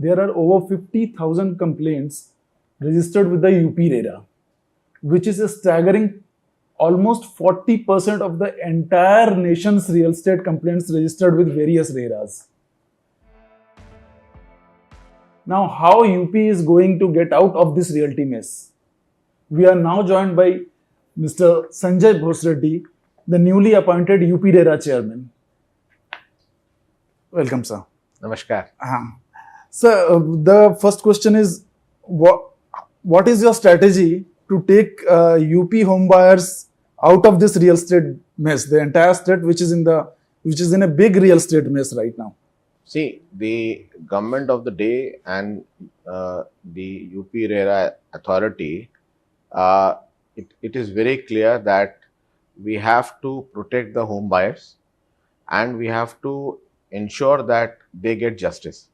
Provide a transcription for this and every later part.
there are over 50,000 complaints registered with the UP RERA, which is a staggering almost 40% of the entire nation's real estate complaints registered with various RERAs. Now, how UP is going to get out of this realty mess? We are now joined by Mr. Sanjay Bhoosereddy, the newly appointed UP RERA Chairman. Welcome, sir. Namaskar. Sir, the first question is, what is your strategy to take UP homebuyers out of this real estate mess, the entire state which is in a big real estate mess right now? See, the government of the day and the UP RERA authority, it is very clear that we have to protect the home buyers and we have to ensure that they get justice.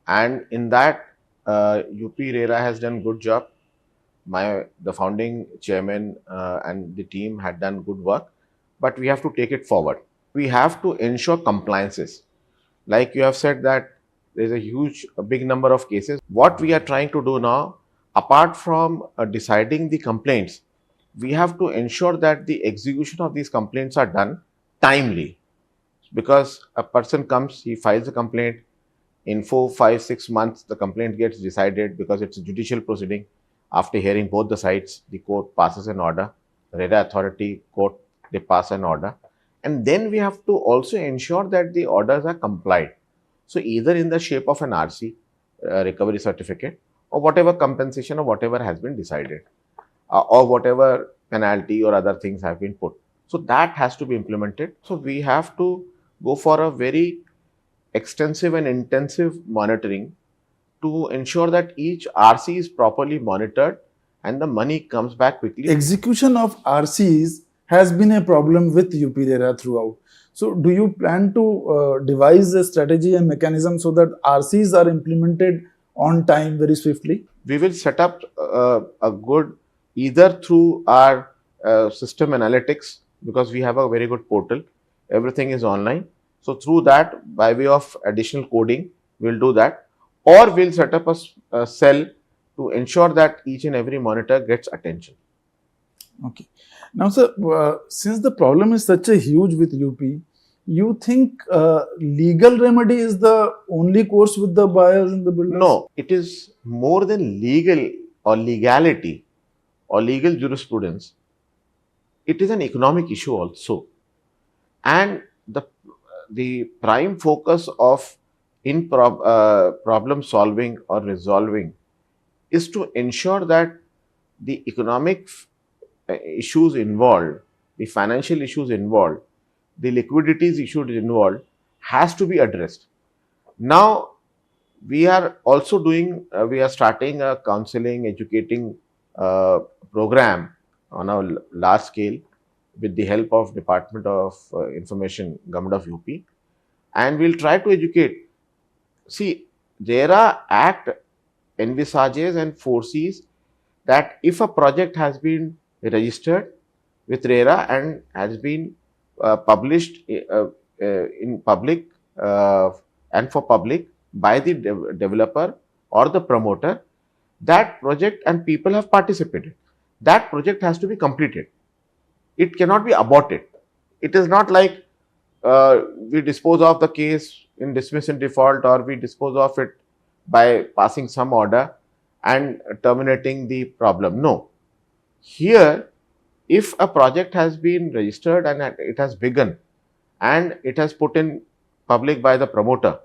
And in that, UP RERA has done good job. The founding chairman and the team had done good work, but we have to take it forward. We have to ensure compliances. Like you have said that there is a big number of cases. What we are trying to do now, apart from deciding the complaints, we have to ensure that the execution of these complaints are done timely. Because a person comes, he files a complaint, in 4, 5, 6 months, the complaint gets decided because it's a judicial proceeding. After hearing both the sides, the court passes an order, RERA authority, court, they pass an order. And then we have to also ensure that the orders are complied. So either in the shape of an RC, recovery certificate, or whatever compensation or whatever has been decided, or whatever penalty or other things have been put. So that has to be implemented. So we have to go for a very extensive and intensive monitoring to ensure that each RC is properly monitored and the money comes back quickly. Execution of RCs has been a problem with UP RERA throughout. So do you plan to devise a strategy and mechanism so that RCs are implemented on time very swiftly? We will set up a good, either through our system analytics, because we have a very good portal, everything is online. So through that, by way of additional coding, we'll do that. Or we'll set up a cell to ensure that each and every monitor gets attention. Okay. Now, sir, since the problem is such a huge with UP, you think legal remedy is the only course with the buyers and the builders? No, it is more than legal or legality or legal jurisprudence. It is an economic issue also. And the prime focus of problem solving or resolving is to ensure that the economic issues involved, the financial issues involved, the liquidities issues involved has to be addressed. Now, we are also we are starting a counseling, educating program on a large scale with the help of Department of Information, Government of UP, and we'll try to educate. See, RERA Act envisages and foresees that if a project has been registered with RERA and has been published in public and for public by the developer or the promoter, that project and people have participated, that project has to be completed. It cannot be aborted. It is not like we dispose of the case in dismiss in default, or we dispose of it by passing some order and terminating the problem. No. Here, if a project has been registered and it has begun and it has put in public by the promoter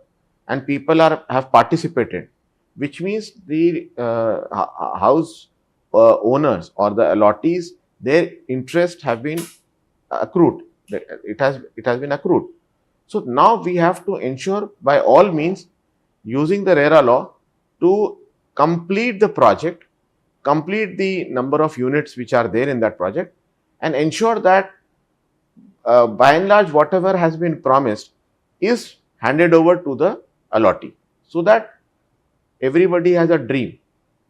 and people have participated, which means the house owners or the allottees, their interest have been accrued. It has been accrued. So now we have to ensure by all means, using the RERA law, to complete the project, complete the number of units which are there in that project, and ensure that by and large whatever has been promised is handed over to the allottee, so that everybody has a dream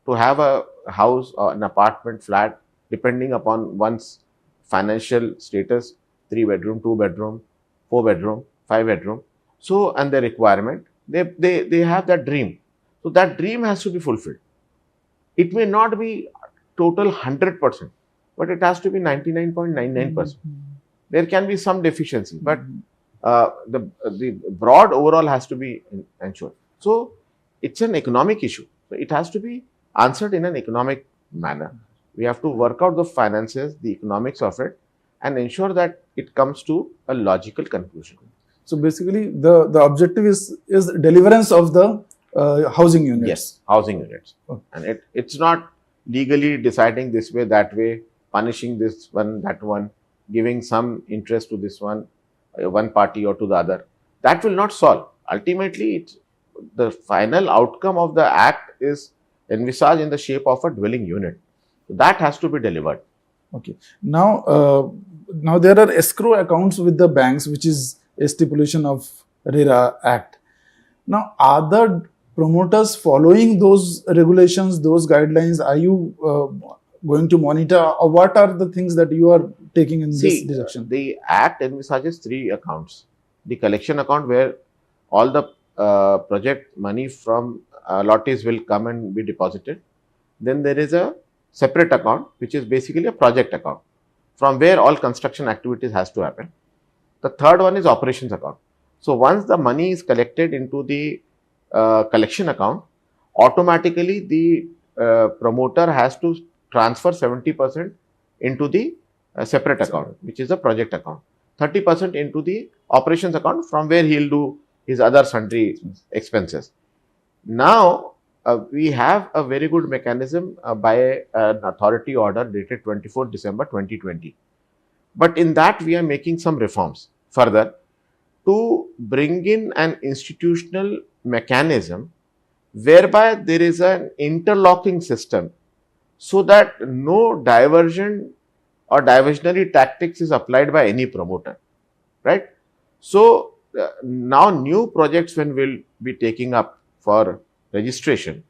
to have a house or an apartment flat depending upon one's financial status, 3-bedroom, 2-bedroom, 4-bedroom, 5-bedroom. So, and the requirement, they have that dream. So that dream has to be fulfilled. It may not be total 100%, but it has to be 99.99%. There can be some deficiency, but the broad overall has to be ensured. So it's an economic issue. So it has to be answered in an economic manner. We have to work out the finances, the economics of it, and ensure that it comes to a logical conclusion. So basically, the objective is deliverance of the housing units. Yes, housing units. Okay. And it's not legally deciding this way, that way, punishing this one, that one, giving some interest to this one party or to the other. That will not solve. Ultimately, the final outcome of the act is envisaged in the shape of a dwelling unit. So that has to be delivered. Okay. Now there are escrow accounts with the banks, which is a stipulation of RERA Act. Now, are the promoters following those regulations, those guidelines? Are you going to monitor, or what are the things that you are taking in this direction? The Act envisages 3 accounts. The collection account, where all the project money from allottees will come and be deposited. Then there is a separate account, which is basically a project account, from where all construction activities has to happen. The third one is operations account. So once the money is collected into the collection account, automatically the promoter has to transfer 70% into the separate account, which is a project account, 30% into the operations account, from where he will do his other sundry expenses. Now, we have a very good mechanism by an authority order dated 24 December 2020. But in that, we are making some reforms further to bring in an institutional mechanism whereby there is an interlocking system, so that no diversion or diversionary tactics is applied by any promoter, right? So now new projects, when we'll be taking up for registration,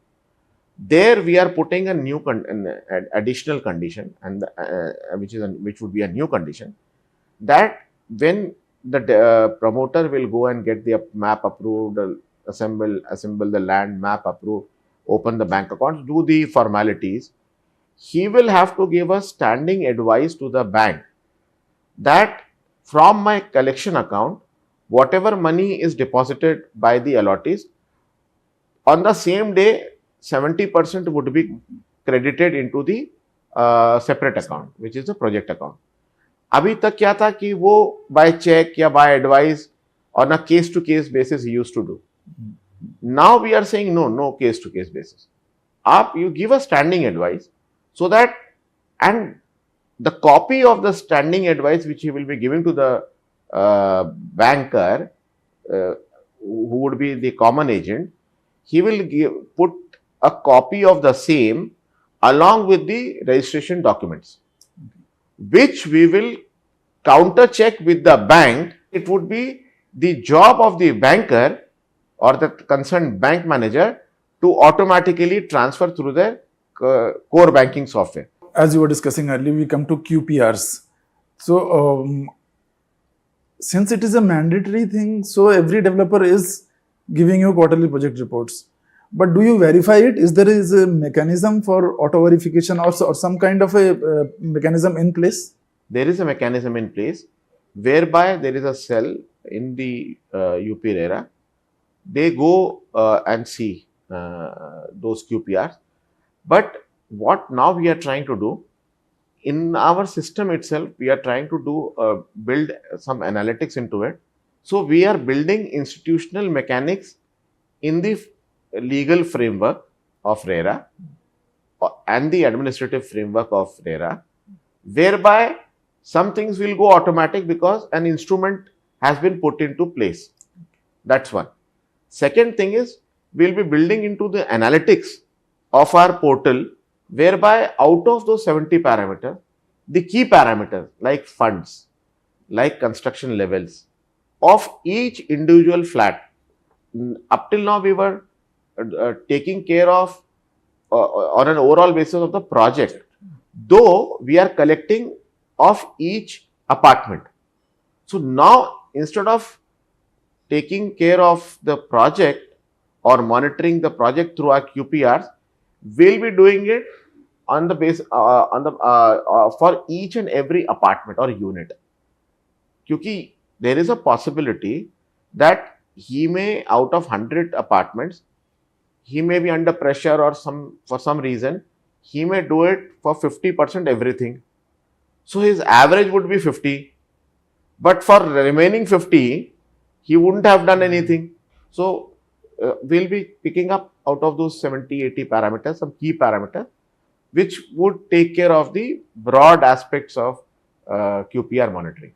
there we are putting a new an additional condition, and which would be a new condition, that when the promoter will go and get the map approved, assemble the land, map approved, open the bank accounts, do the formalities, he will have to give a standing advice to the bank that from my collection account, whatever money is deposited by the allottees, on the same day, 70% would be credited into the separate account, which is the project account. अभी तक क्या था कि वो by check या by advice on a case to case basis he used to do. Now we are saying no case to case basis. You give a standing advice, so that, and the copy of the standing advice which he will be giving to the banker, who would be the common agent, he will put a copy of the same along with the registration documents, which we will counter check with the bank. It would be the job of the banker or the concerned bank manager to automatically transfer through their core banking software. As you were discussing earlier, we come to QPRs. So, since it is a mandatory thing, so every developer is giving you quarterly project reports. But do you verify it? Is there a mechanism for auto verification, or some kind of a mechanism in place? There is a mechanism in place whereby there is a cell in the UP RERA. They go and see those QPRs. But what now we are trying to do, in our system itself, we are trying to do build some analytics into it. So we are building institutional mechanics in the legal framework of RERA and the administrative framework of RERA, whereby some things will go automatic because an instrument has been put into place. That's one. Second thing is, we'll be building into the analytics of our portal, whereby out of those 70 parameters, the key parameters like funds, like construction levels of each individual flat. Up till now, we were taking care of on an overall basis of the project, though we are collecting of each apartment. So now, instead of taking care of the project or monitoring the project through our QPRs, we'll be doing it on the base for each and every apartment or unit. Because there is a possibility that he may, out of 100 apartments, he may be under pressure or for some reason, he may do it for 50% everything. So his average would be 50, but for remaining 50, he wouldn't have done anything. So we'll be picking up out of those 70, 80 parameters, some key parameters, which would take care of the broad aspects of QPR monitoring.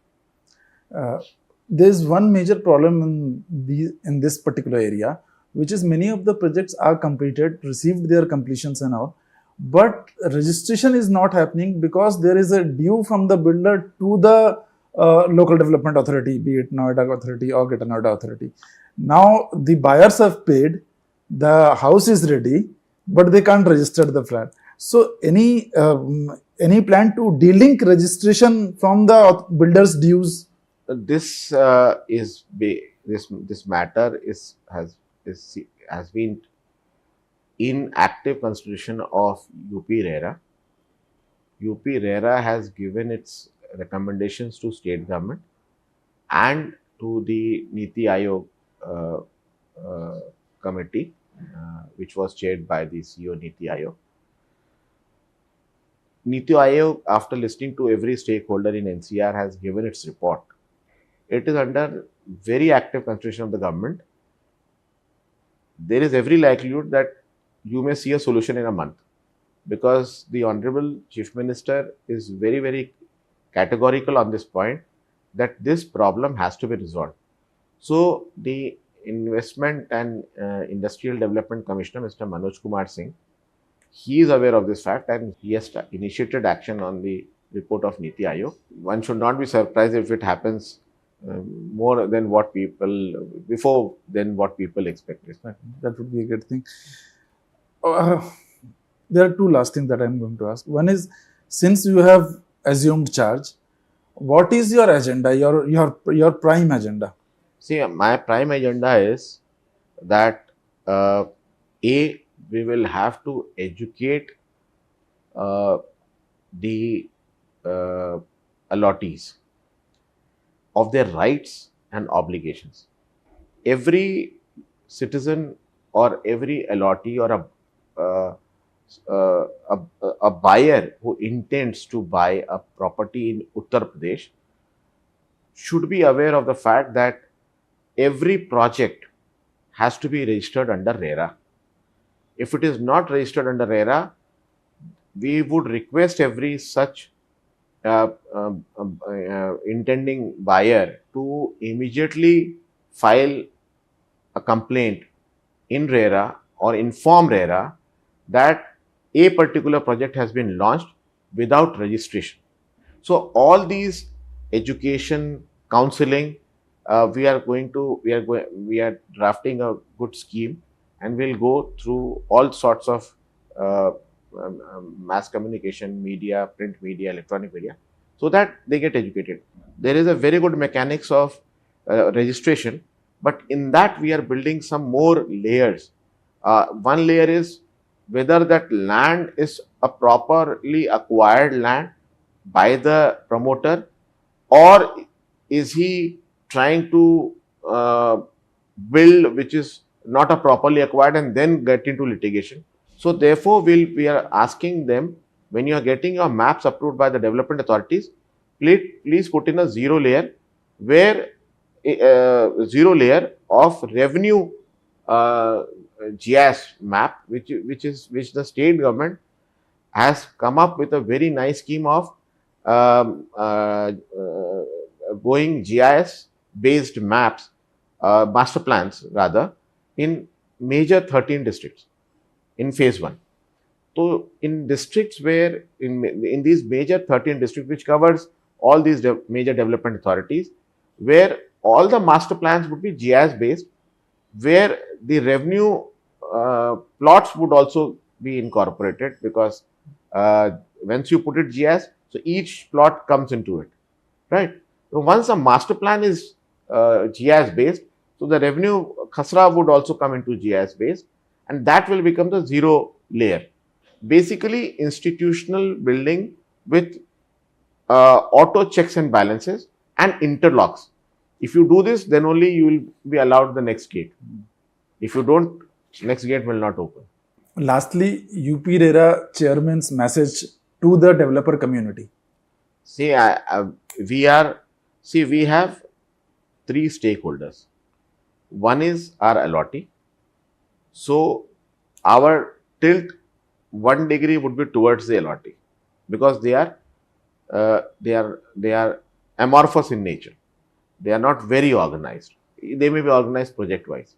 There's one major problem in this particular area, which is many of the projects are completed, received their completions and all, but registration is not happening because there is a due from the builder to the local development authority, be it Noida Authority or Greater Noida Authority. Now the buyers have paid, the house is ready, but they can't register the flat. So any plan to delink registration from the builder's dues? This matter has been in active consideration of UP RERA. UP RERA has given its recommendations to state government and to the Niti Aayog committee, which was chaired by the CEO Niti Aayog. Niti Aayog, after listening to every stakeholder in NCR, has given its report. It is under very active consideration of the government. There is every likelihood that you may see a solution in a month, because the Honorable Chief Minister is very, very categorical on this point that this problem has to be resolved. So the Investment and Industrial Development Commissioner, Mr. Manoj Kumar Singh, he is aware of this fact and he has initiated action on the report of Niti Aayog. One should not be surprised if it happens more than what people expect. That would be a good thing. There are two last things that I am going to ask. One is, since you have assumed charge, what is your agenda, your prime agenda? See, my prime agenda is that we will have to educate the allottees of their rights and obligations. Every citizen or every allottee or a buyer who intends to buy a property in Uttar Pradesh should be aware of the fact that every project has to be registered under RERA. If it is not registered under RERA, we would request every such intending buyer to immediately file a complaint in RERA or inform RERA that a particular project has been launched without registration. So all these education, counseling, we are drafting a good scheme, and we'll go through all sorts of mass communication, media, print media, electronic media, so that they get educated. There is a very good mechanics of registration, but in that we are building some more layers. One layer is whether that land is a properly acquired land by the promoter, or is he trying to build which is not a properly acquired and then get into litigation. So therefore, we are asking them, when you are getting your maps approved by the development authorities, please put in a zero layer, where zero layer of revenue GIS map, which the state government has come up with a very nice scheme of going GIS based maps, master plans rather, in major 13 districts in phase 1. So in districts where, in these major 13 districts, which covers all these major development authorities, where all the master plans would be GIS based, where the revenue plots would also be incorporated, because once you put it GIS, so each plot comes into it, right? So once a master plan is GIS based, So the revenue khasra would also come into GIS base, and that will become the zero layer. Basically, institutional building with auto checks and balances and interlocks. If you do this, then only you will be allowed the next gate. If you don't, next gate will not open. Lastly, UP RERA Chairman's message to the developer community. See, we have three stakeholders. One is our allottee. So our tilt 1 degree would be towards the allottee, because they are amorphous in nature. They are not very organized. They may be organized project wise.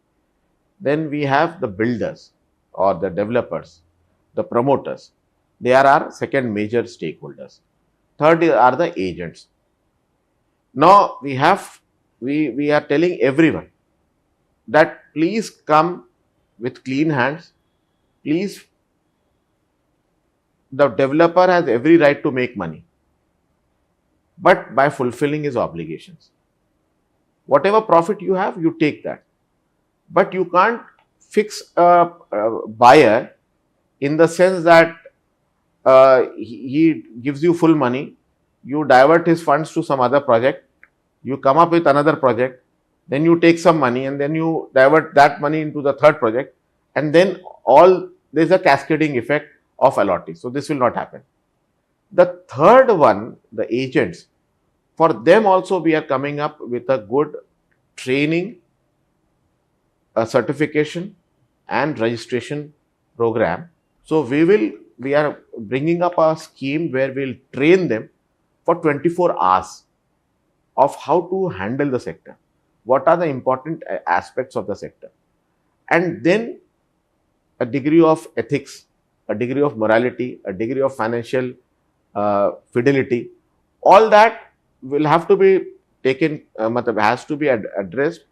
Then we have the builders or the developers, the promoters. They are our second major stakeholders. Third are the agents. Now we are telling everyone that please come with clean hands. Please, the developer has every right to make money, but by fulfilling his obligations. Whatever profit you have, you take that. But you can't fix a buyer in the sense that he gives you full money, you divert his funds to some other project, you come up with another project, then you take some money and then you divert that money into the third project, and then there's a cascading effect of allottees. So this will not happen. The third one, the agents, for them also we are coming up with a good training, a certification and registration program. So we are bringing up a scheme where we'll train them for 24 hours of how to handle the sector. What are the important aspects of the sector? And then a degree of ethics, a degree of morality, a degree of financial fidelity, all that will have to be taken, has to be addressed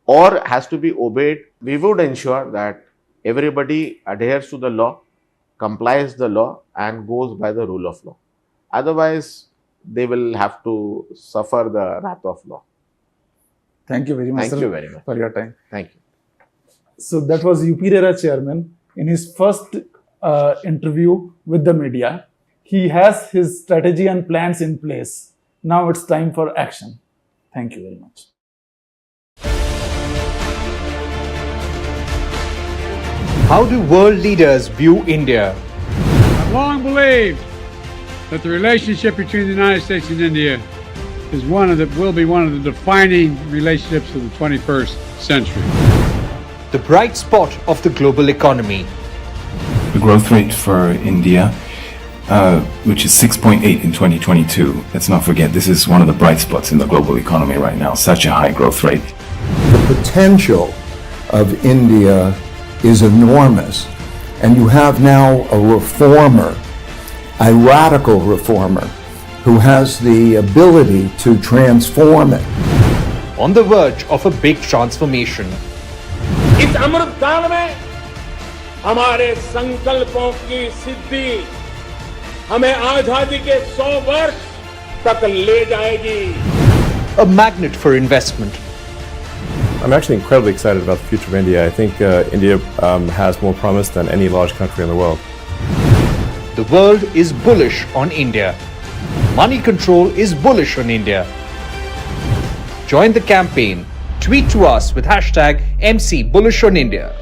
or has to be obeyed. We would ensure that everybody adheres to the law, complies the law and goes by the rule of law. Otherwise, they will have to suffer the wrath of law. Thank you very much, Thank sir, you very much. for your time. Thank you. So that was UP RERA Chairman in his first interview with the media. He has his strategy and plans in place. Now it's time for action. Thank you very much. How do world leaders view India? I've long believed that the relationship between the United States and India is will be one of the defining relationships of the 21st century. The bright spot of the global economy. The growth rate for India, which is 6.8 in 2022. Let's not forget, this is one of the bright spots in the global economy right now, such a high growth rate. The potential of India is enormous, and you have now a reformer, a radical reformer, who has the ability to transform it. On the verge of a big transformation. इस अमृत काल में हमारे संकल्पों की सिद्धि हमें आजादी के 100 वर्ष तक ले जाएगी. A magnet for investment. I'm actually incredibly excited about the future of India. I think India has more promise than any large country in the world. The world is bullish on India. Moneycontrol is bullish on India. Join the campaign. Tweet to us with #MC Bullish on India.